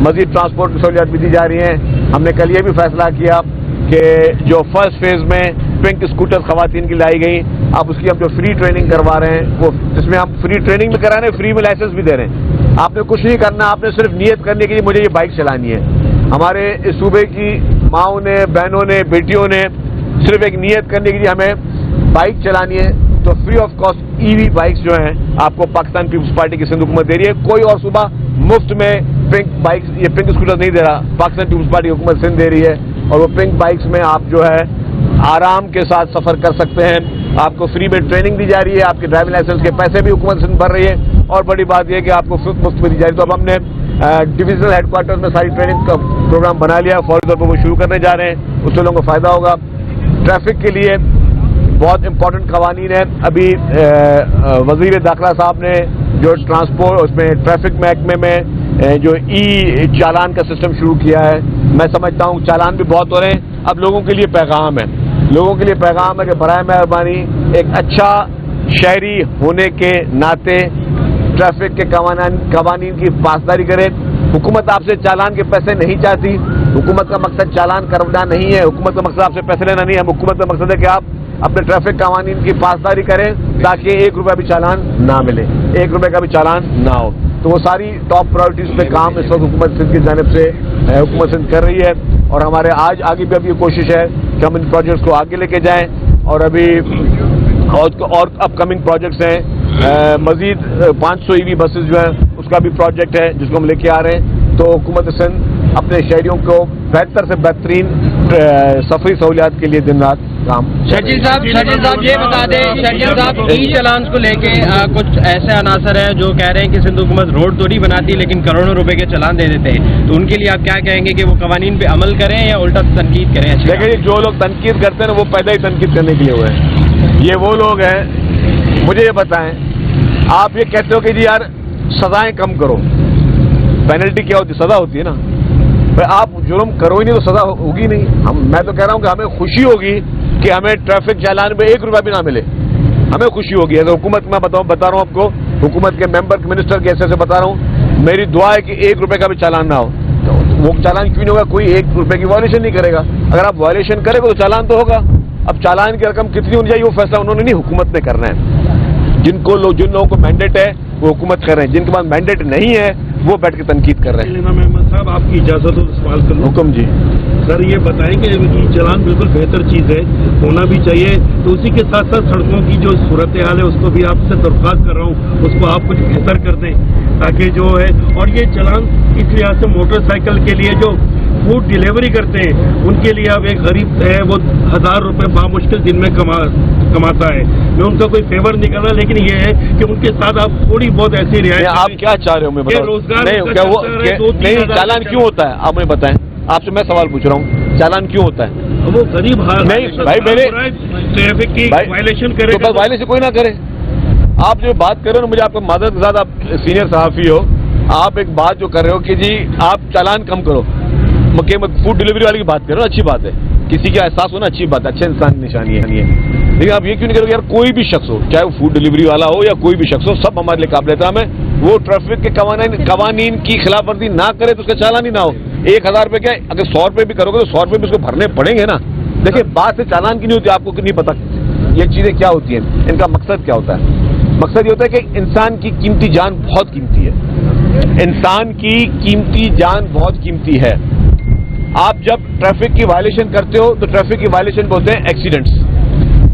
मजीद transport की सहूलियत भी दी जा रही हैं। हमने कल ये भी फैसला किया कि जो फर्स्ट फेज में पिंक स्कूटर खवातीन की लाई गई, अब उसकी हम जो फ्री ट्रेनिंग करवा रहे हैं, वो जिसमें हम फ्री ट्रेनिंग भी करा रहे हैं, फ्री में लाइसेंस भी दे रहे हैं। आपने कुछ नहीं करना, आपने सिर्फ नियत करनी कि मुझे ये बाइक चलानी है। हमारे इस सूबे की माओं ने, बहनों ने, बेटियों ने सिर्फ एक नियत करनी कि हमें बाइक चलानी है, तो free of cost EV bikes जो हैं आपको पाकिस्तान पीपुल्स पार्टी की सिंध हुकूमत दे रही है। कोई और सूबा मुफ्त में पिंक बाइक्स, ये पिंक स्कूटर नहीं दे रहा, पाकिस्तान पीपुल्स पार्टी हुकूमत सिंध दे रही है। और वो पिंक बाइक्स में आप जो है आराम के साथ सफर कर सकते हैं। आपको फ्री में ट्रेनिंग दी जा रही है, आपके ड्राइविंग लाइसेंस के पैसे भी हुकूमत सिंध भर रही है, और बड़ी बात यह कि आपको मुफ्त में दी जा रही है। तो अब हमने डिविजनल हेडक्वार्टर में सारी ट्रेनिंग का प्रोग्राम बना लिया, फौरी तौर पर वो शुरू करने जा रहे हैं, उससे लोगों को फायदा होगा। ट्रैफिक के लिए बहुत इंपॉर्टेंट कवानीन है। अभी वजीर दाखिला साहब ने जो ट्रांसपोर्ट, उसमें ट्रैफिक महकमे में जो ई चालान का सिस्टम शुरू किया है, मैं समझता हूँ चालान भी बहुत हो रहे हैं। अब लोगों के लिए पैगाम है, लोगों के लिए पैगाम है कि बराए मेहरबानी एक अच्छा शहरी होने के नाते ट्रैफिक के कवानीन की पासदारी करें। हुकूमत आपसे चालान के पैसे नहीं चाहती, हुकूमत का मकसद चालान करना नहीं है, हुकूमत का मकसद आपसे पैसे लेना नहीं है। हुकूमत का मकसद है कि आप अपने ट्रैफिक कवानीन की पासदारी करें ताकि 1 रुपया भी चालान ना मिले, 1 रुपये का भी चालान ना हो। तो वो सारी टॉप प्रायोरिटीज पे काम इस वक्त हुकूमत सिंध की जानिब से हुकूमत सिंध कर रही है। और हमारे आज आगे भी अब ये कोशिश है कि हम इन प्रोजेक्ट्स को आगे लेके जाएं। और अभी और अपकमिंग प्रोजेक्ट्स हैं, मजीद 500 ईवी बसेस जो हैं उसका भी प्रोजेक्ट है जिसको हम लेके आ रहे हैं। तो हुकूमत सिंध अपने शहरियों को बेहतर से बेहतरीन सफरी सहूलियात के लिए दिन रात काम। शर्जील साहब ये बता दें, शर्जील साहब ई चालान को लेके कुछ ऐसे अनासर हैं जो कह रहे हैं कि सिंध हुकूमत रोड तो नहीं बनाती लेकिन करोड़ों रुपए के चालान दे देते हैं, तो उनके लिए आप क्या कहेंगे कि वो कवानीन पे अमल करें या उल्टा तनकीद करें? देखिए, जो लोग तनकीद करते हैं वो पैदा ही तनकीद करने के लिए हुए हैं। ये वो लोग हैं, मुझे ये बताएं, आप ये कहते हो कि जी यार सजाएं कम करो, पेनल्टी क्या होती है? सजा होती है ना। भाई आप जुर्म करो ही नहीं तो सजा होगी नहीं। मैं तो कह रहा हूं कि हमें खुशी होगी कि हमें ट्रैफिक चालान में 1 रुपया भी ना मिले, हमें खुशी होगी। अगर हुकूमत में बता रहा हूं आपको, हुकूमत के मेंबर के मिनिस्टर के ऐसे बता रहा हूं, मेरी दुआ है कि 1 रुपये का भी चालान ना हो। तो वो चालान क्यों नहीं होगा? कोई 1 रुपये की वायलेशन नहीं करेगा। अगर आप वायलेशन करेंगे तो चालान तो होगा। अब चालान की रकम कितनी होनी चाहिए वो फैसला उन्होंने नहीं, हुकूमत ने करना है। जिन लोगों को मैंडेट है वो हुकूमत कर रहे हैं, जिनके पास मैंडेट नहीं है वो बैठ के तनकीद कर रहे हैं। मेहमद साहब, आपकी इजाजत हो तो सवाल कर लो। हुक्म जी। सर ये बताएं कि ई चालान बिल्कुल बेहतर चीज़ है, होना भी चाहिए, तो उसी के साथ साथ सड़कों की जो सूरत हाल है उसको भी आपसे दरख्वास्त कर रहा हूँ, उसको आप कुछ बेहतर कर दें ताकि जो है। और ये चालान इस लिहाज से मोटरसाइकिल के लिए जो फूड डिलीवरी करते हैं उनके लिए अब एक गरीब है वो 1000 रुपये बामुश्किल दिन में कमाता है। मैं उनका कोई फेवर नहीं कर रहा, लेकिन ये है कि उनके साथ आप थोड़ी बहुत ऐसी रियायत। आप क्या चाह रहे हो? मैं रोजगार नहीं, चालान क्यों होता है आप मुझे बताएं। आपसे मैं सवाल पूछ रहा हूँ, चालान क्यों होता है? वो गरीब नहीं भाई, मेरे ट्रैफिक की वायलेशन करे तो वायलेशन कोई ना करे। आप जो बात कर रहे हो, मुझे आपको मादरत के साथ, आप सीनियर सहाफी हो, आप एक बात जो कर रहे हो कि जी आप चालान कम करो, फूड डिलीवरी वाले की बात कर रहे हो, अच्छी बात है, किसी का एहसास होना अच्छी बात है, अच्छे इंसान की निशानी है। लेकिन आप ये क्यों नहीं करोगे? यार कोई भी शख्स हो, चाहे वो फूड डिलीवरी वाला हो या कोई भी शख्स हो, सब हमारे लिए काबिल एहतराम है। वो ट्रैफिक के कवानीन की खिलाफवर्जी ना करे तो उसका चालान ही ना हो। 1000 रुपये क्या, अगर 100 रुपये भी करोगे तो 100 रुपये भी उसको भरने पड़ेंगे ना। देखिए, बात से चालान की नहीं होती, आपको नहीं पता ये चीजें क्या होती हैं, इनका मकसद क्या होता है। मकसद ये होता है कि इंसान की कीमती जान बहुत कीमती है, इंसान की कीमती जान बहुत कीमती है। आप जब ट्रैफिक की वायलेशन करते हो तो ट्रैफिक की वायलेशन बोलते हैं एक्सीडेंट्स,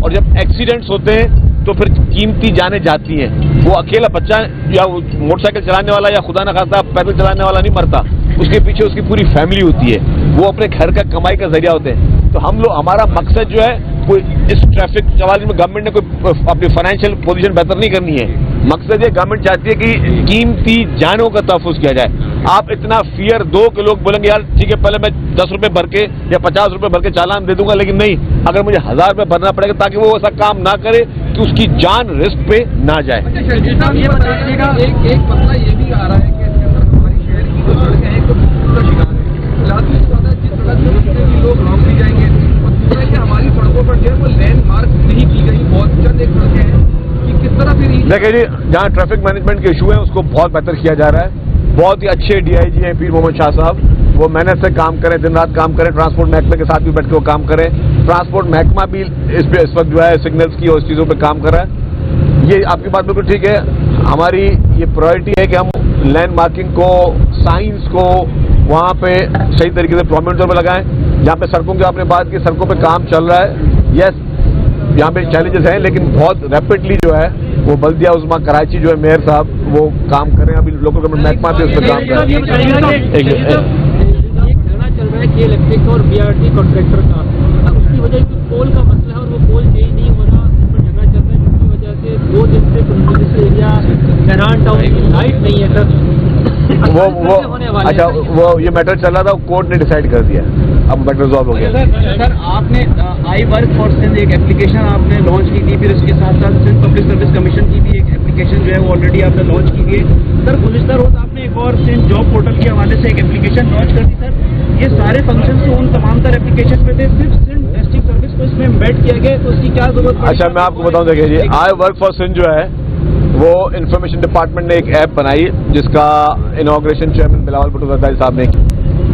और जब एक्सीडेंट्स होते हैं तो फिर कीमती जानें जाती हैं। वो अकेला बच्चा या मोटरसाइकिल चलाने वाला या खुदा न खास्ता पैदल चलाने वाला नहीं मरता, उसके पीछे उसकी पूरी फैमिली होती है, वो अपने घर का कमाई का जरिया होते हैं। तो हम लोग, हमारा मकसद जो है, कोई इस ट्रैफिक सवाल में गवर्नमेंट ने कोई अपनी फाइनेंशियल पोजीशन बेहतर नहीं करनी है। मकसद ये गवर्नमेंट चाहती है कि कीमती जानों का तहफ़्फ़ुज़ किया जाए। आप इतना फियर दो कि लोग बोलेंगे यार ठीक है, पहले मैं 10 रुपये भर के या 50 रुपये भर के चालान दे दूंगा, लेकिन नहीं, अगर मुझे 1000 रुपये भरना पड़ेगा ताकि वो ऐसा काम ना करे कि उसकी जान रिस्क पे ना जाए। ये बताइएगा, एक मसला ये भी आ रहा है कि इसके अंदर हमारी शहर की जो सड़कें हैं तो का शिकार है। लाजमी बात है, जिस सड़क से जितने भी लोग लॉन्ग जाएंगे और दूसरा कि हमारी सड़कों पर जो है वो लैंड मार्क नहीं की गई, बहुत चंद एक सड़कें हैं कि किस तरह फिर। देखिए जी, जहाँ ट्रैफिक मैनेजमेंट के इशू है उसको बहुत बेहतर किया जा रहा है। बहुत ही अच्छे डीआईजी हैं पीर मोहम्मद शाह साहब। वो मेहनत से काम करें, दिन रात काम करें, ट्रांसपोर्ट महकमे के साथ भी बैठ के वो काम करें। ट्रांसपोर्ट महकमा भी इस वक्त जो है सिग्नल्स की और इस चीज़ों पे काम कर रहा है। ये आपकी बात बिल्कुल ठीक है। हमारी ये प्रायोरिटी है कि हम लैंड मार्किंग को, साइंस को वहाँ पे सही तरीके से प्रोमिनेंट में लगाएं। जहाँ पे सड़कों की आपने बात की, सड़कों पे काम चल रहा है, यस यहाँ पे चैलेंजेस हैं, लेकिन बहुत रैपिडली जो है वो बल्दिया उस्मा कराची जो है मेयर साहब वो काम कर रहे हैं। अभी लोकल गवर्नमेंट महकमा भी उस पर काम कर रहा है। चल रहा है कि इलेक्ट्रिक और बीआरटी कॉन्ट्रैक्टर का, उसकी वजह से पोल का मसला है और वो पोल चेंज नहीं हो रहा, उस पर झगड़ा चल रहा है, जिसकी वजह से 2 दिन से कम्युनिटी एरिया कैनान टाउन की लाइट नहीं है सर। अच्छा वो ये मैटर चल रहा था, कोर्ट ने डिसाइड कर दिया, अब मैटर रिजॉल्व हो गया। सर आपने आई वर्क फॉर सिंध एक एप्लीकेशन आपने लॉन्च की थी, फिर उसके साथ साथ सिंध पब्लिक सर्विस कमीशन की भी एक एप्लीकेशन जो है वो ऑलरेडी आपने लॉन्च की है सर। गुज़िश्ता रोज आपने एक और सिंध जॉब पोर्टल के हवाले से एक एप्लीकेशन लॉन्च कर दी सर। ये सारे फंक्शन तो उन तमाम तर एप्लीकेशन में थे, सिर्फ सिंध डिस्ट्रिक्ट सर्विस को इसमें एम्बेड किया गया, तो उसकी क्या जरूरत? अच्छा मैं आपको बताऊं, देखिए जी, आई वर्क फॉर सिंध जो है वो इंफॉर्मेशन डिपार्टमेंट ने एक ऐप बनाई जिसका इनॉग्रेशन चेयरमैन बिलावल भुट्टो ज़रदारी साहब ने की,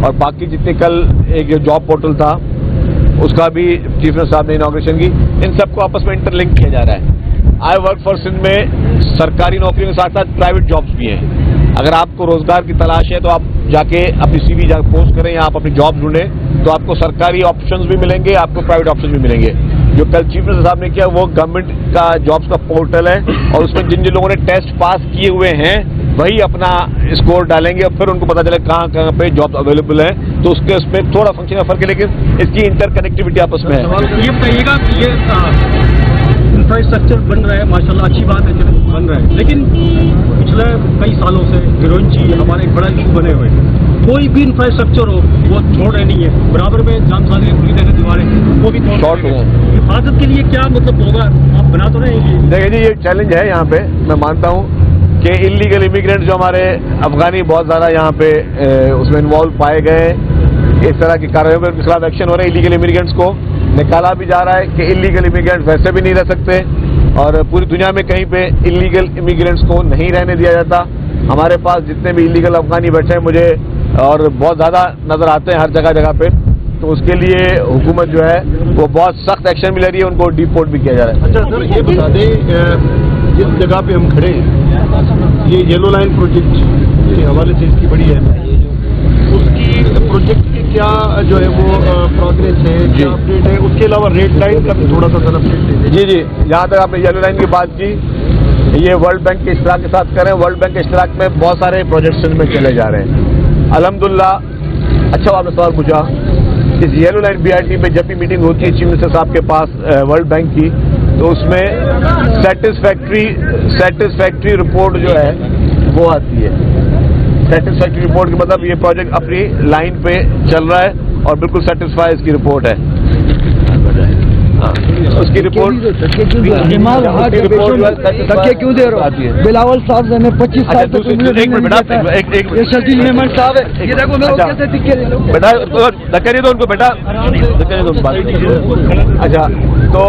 और बाकी जितने कल एक जो जॉब पोर्टल था उसका भी चीफ मिनिस्टर साहब ने इनॉग्रेशन की। इन सबको आपस में इंटरलिंक किया जा रहा है। आई वर्क फॉर सिंध में सरकारी नौकरियों के साथ साथ प्राइवेट जॉब्स भी हैं। अगर आपको रोजगार की तलाश है तो आप जाके अपनी CV जाकर पोस्ट करें या आप अपनी जॉब ढूंढें, तो आपको सरकारी ऑप्शंस भी मिलेंगे, आपको प्राइवेट ऑप्शंस भी मिलेंगे। जो कल चीफ मिनिस्टर साहब ने किया वो गवर्नमेंट का जॉब्स का पोर्टल है, और उसमें जिन जिन लोगों ने टेस्ट पास किए हुए हैं वही अपना स्कोर डालेंगे और फिर उनको पता चले कहाँ कहाँ पे जॉब अवेलेबल है। तो उसमें थोड़ा फंक्शन का फर्क है, लेकिन इसकी इंटरकनेक्टिविटी आपस में है। ये बताइएगा, ये इंफ्रास्ट्रक्चर बन रहा है, माशाल्लाह अच्छी बात है बन रहा है, लेकिन पिछले कई सालों से गिरोंची हमारे एक बड़ा इशू बने हुए हैं। कोई भी इंफ्रास्ट्रक्चर हो वो छोड़ रहे नहीं है, बराबर में जामसादी पूरी तरह दीवारें वो भी शॉर्ट हो। हिफाजत के लिए क्या मतलब होगा, आप बना तो रहे हैं? देखिए जी, ये चैलेंज है यहाँ पे। मैं मानता हूँ कि इलीगल इमिग्रेंट जो हमारे अफगानी बहुत ज़्यादा यहाँ पे उसमें इन्वॉल्व पाए गए, इस तरह की कार्रवाई में उनके खिलाफ एक्शन हो रहे हैं। इलीगल इमिग्रेंट्स को निकाला भी जा रहा है कि इलीगल इमिग्रेंट वैसे भी नहीं रह सकते, और पूरी दुनिया में कहीं पे इलीगल इमिग्रेंट्स को नहीं रहने दिया जाता। हमारे पास जितने भी इलीगल अफगानी बैठे हैं मुझे और बहुत ज़्यादा नज़र आते हैं हर जगह जगह पे, तो उसके लिए हुकूमत जो है वो बहुत सख्त एक्शन भी ले रही है, उनको डिपोर्ट भी किया जा रहा है। अच्छा सर, ये बता दें जिस जगह पे हम खड़े हैं, ये येलो लाइन प्रोजेक्ट के हवाले से इसकी बड़ी है, उसकी प्रोजेक्ट की क्या जो है वो प्रोग्रेस है, क्या अपडेट है? उसके अलावा रेड लाइन का भी थोड़ा सा अपडेट दे। जी जी, जहाँ तक आपने येलो लाइन की बात की, ये वर्ल्ड बैंक के इश्तराक के साथ करें। वर्ल्ड बैंक के इश्तराक में बहुत सारे प्रोजेक्ट्स में चले जा रहे हैं अल्हम्दुलिल्लाह। अच्छा आपने सवाल पूछा, इस येलो लाइन BRT पे जब भी मीटिंग होती है चीफ मिनिस्टर साहब के पास वर्ल्ड बैंक की, तो उसमें सेटिस्फैक्ट्री रिपोर्ट जो है वो आती है। सेटिस्फैक्ट्री रिपोर्ट का मतलब ये प्रोजेक्ट अपनी लाइन पे चल रहा है और बिल्कुल सेटिस्फाई इसकी रिपोर्ट है। उसकी रिपोर्ट धक्के क्यों दे रहे हो? बिलावल साहब ने 25 साल तक बेटा धक्का नहीं दो उनको, बेटा धक्का नहीं दो। अच्छा तो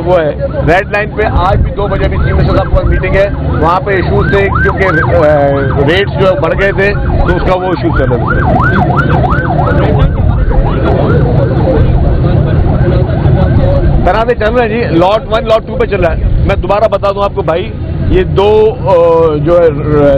वो है रेड लाइन पे आज भी 2 बजे भी चीफ मिनिस्टर साहब की मीटिंग है, वहाँ पे इशूज थे क्योंकि रेट्स जो बढ़ गए थे तो उसका वो इशू चल रहा है। तरह से चल रहे हैं जी, लॉट 1 लॉट 2 पे चल रहा है। मैं दोबारा बता दूं आपको भाई, ये दो जो है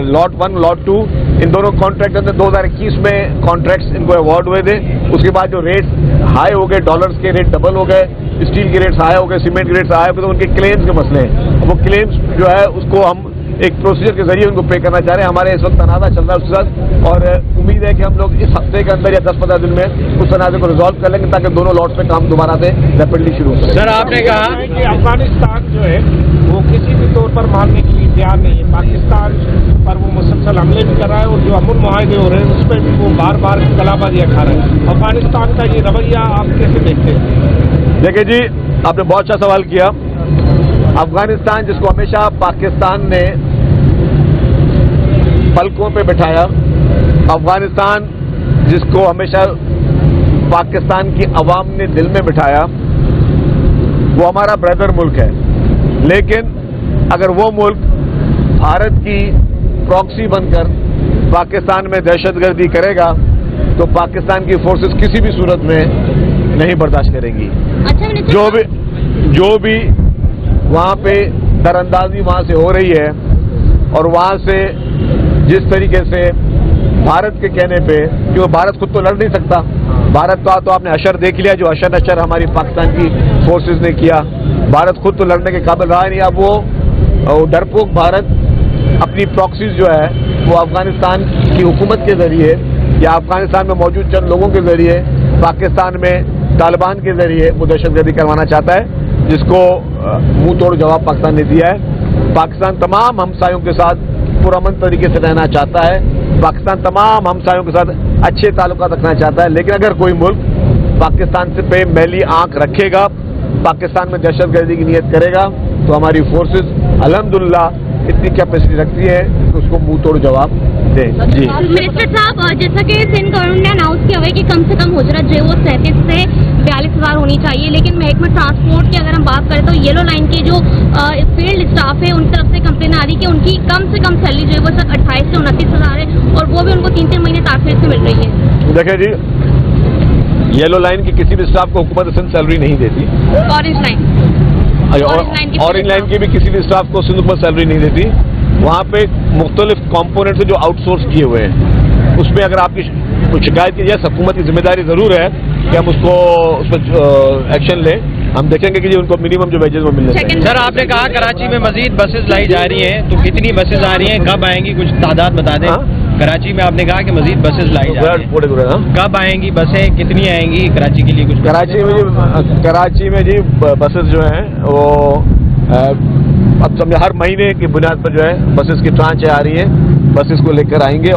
लॉट 1 लॉट 2 इन दोनों कॉन्ट्रैक्ट अंदर 2021 में कॉन्ट्रैक्ट्स इनको अवार्ड हुए थे। उसके बाद जो रेट हाई हो गए, डॉलर्स के रेट डबल हो गए, स्टील के रेट्स हाई हो गए, सीमेंट के रेट्स हाई हो गए, तो उनके क्लेम्स के मसले हैं। वो क्लेम्स जो है उसको हम एक प्रोसीजर के जरिए उनको पे करना चाह रहे हैं। हमारे इस वक्त तनाज़ा चल रहा है उसके साथ, और उम्मीद है कि हम लोग इस हफ्ते के अंदर या 10-15 दिन में उस तनाज़े को रिजॉल्व कर लेंगे ताकि दोनों लॉट्स में काम दोबारा से रैपिडली शुरू हो सके। सर आपने कहा कि अफगानिस्तान जो है वो किसी भी तौर पर मानने के लिए तैयार नहीं है। पाकिस्तान पर वो मुसलसल हमले भी कर रहा है और जो अमन मुआहदे हो रहे हैं उस पर भी वो बार बार गलाबाजियाँ खा रहे हैं। अफगानिस्तान का ये रवैया आप कैसे देखते हैं? देखिए जी, आपने बहुत अच्छा सवाल किया। अफगानिस्तान जिसको हमेशा पाकिस्तान ने पलकों पे बिठाया, अफगानिस्तान जिसको हमेशा पाकिस्तान की अवाम ने दिल में बिठाया, वो हमारा ब्रदर मुल्क है। लेकिन अगर वो मुल्क भारत की प्रॉक्सी बनकर पाकिस्तान में दहशतगर्दी करेगा तो पाकिस्तान की फोर्सेस किसी भी सूरत में नहीं बर्दाश्त करेंगी। जो भी वहाँ पे दरअंदाजी वहाँ से हो रही है और वहाँ से जिस तरीके से भारत के कहने पे, क्योंकि भारत खुद तो लड़ नहीं सकता, भारत का तो आपने अशर देख लिया, जो अशर नशर हमारी पाकिस्तान की फोर्सेस ने किया, भारत खुद तो लड़ने के काबिल रहा नहीं। अब वो डरपोक भारत अपनी प्रॉक्सीज जो है वो अफगानिस्तान की हुकूमत के जरिए या अफगानिस्तान में मौजूद चंद लोगों के जरिए पाकिस्तान में तालिबान के जरिए वो दहशतगर्दी करवाना चाहता है, जिसको मुंह तोड़ जवाब पाकिस्तान ने दिया है। पाकिस्तान तमाम हमसायों के साथ पुरअमन तरीके से रहना चाहता है, पाकिस्तान तमाम हमसायों के साथ अच्छे ताल्लुकात रखना चाहता है, लेकिन अगर कोई मुल्क पाकिस्तान से पे मैली आंख रखेगा, पाकिस्तान में दहशतगर्दी की नीयत करेगा, तो हमारी फोर्सेस अल्हम्दुलिल्लाह इतनी कैपेसिटी रखती है कि उसको मुंह तोड़ जवाब दें। जी मिनिस्टर साहब, जैसा कि सिंध गवर्नमेंट ने अनाउंस किया हुआ है कि कम से कम उजरत जो है वो 37 से 42,000 होनी चाहिए, लेकिन महकमा ट्रांसपोर्ट की अगर हम बात करें तो येलो लाइन के जो फील्ड स्टाफ है उनकी तरफ से कंप्लेन आ रही है कि उनकी कम से कम सैलरी जो है वो सिर्फ 28 से 29,000 है और वो भी उनको 3-3 महीने ताखिर से मिल रही है। देखिए जी, येलो लाइन की किसी भी स्टाफ को हुकूमत सिंध सैलरी नहीं देती, ऑरेंज लाइन की भी किसी भी स्टाफ को सिंध हुकूमत सैलरी नहीं देती। वहाँ पे मुख्तलिफ कॉम्पोनेंट्स जो आउटसोर्स किए हुए हैं, उसमें अगर आपकी कुछ शिकायत की जाए, हुकूमत की जिम्मेदारी जरूर है कि हम उसको उस पर एक्शन लें। हम देखेंगे कि उनको मिनिमम जो वेजेस वो मिलने चाहिए। सर, आपने कहा कराची में मजीद बसेस लाई जा रही हैं, तो कितनी बसेस आ रही हैं, कब आएंगी, कुछ तादाद बता दें। कराची में आपने कहा कि मजीद बसेस लाई जा रही हैं, कब आएंगी बसें, कितनी आएंगी कराची के लिए? कुछ कराची में जी बसेस जो हैं वो अब समझे हर महीने की बुनियाद पर जो है बसेस की ट्रांच आ रही है, बसेस को लेकर आएंगे।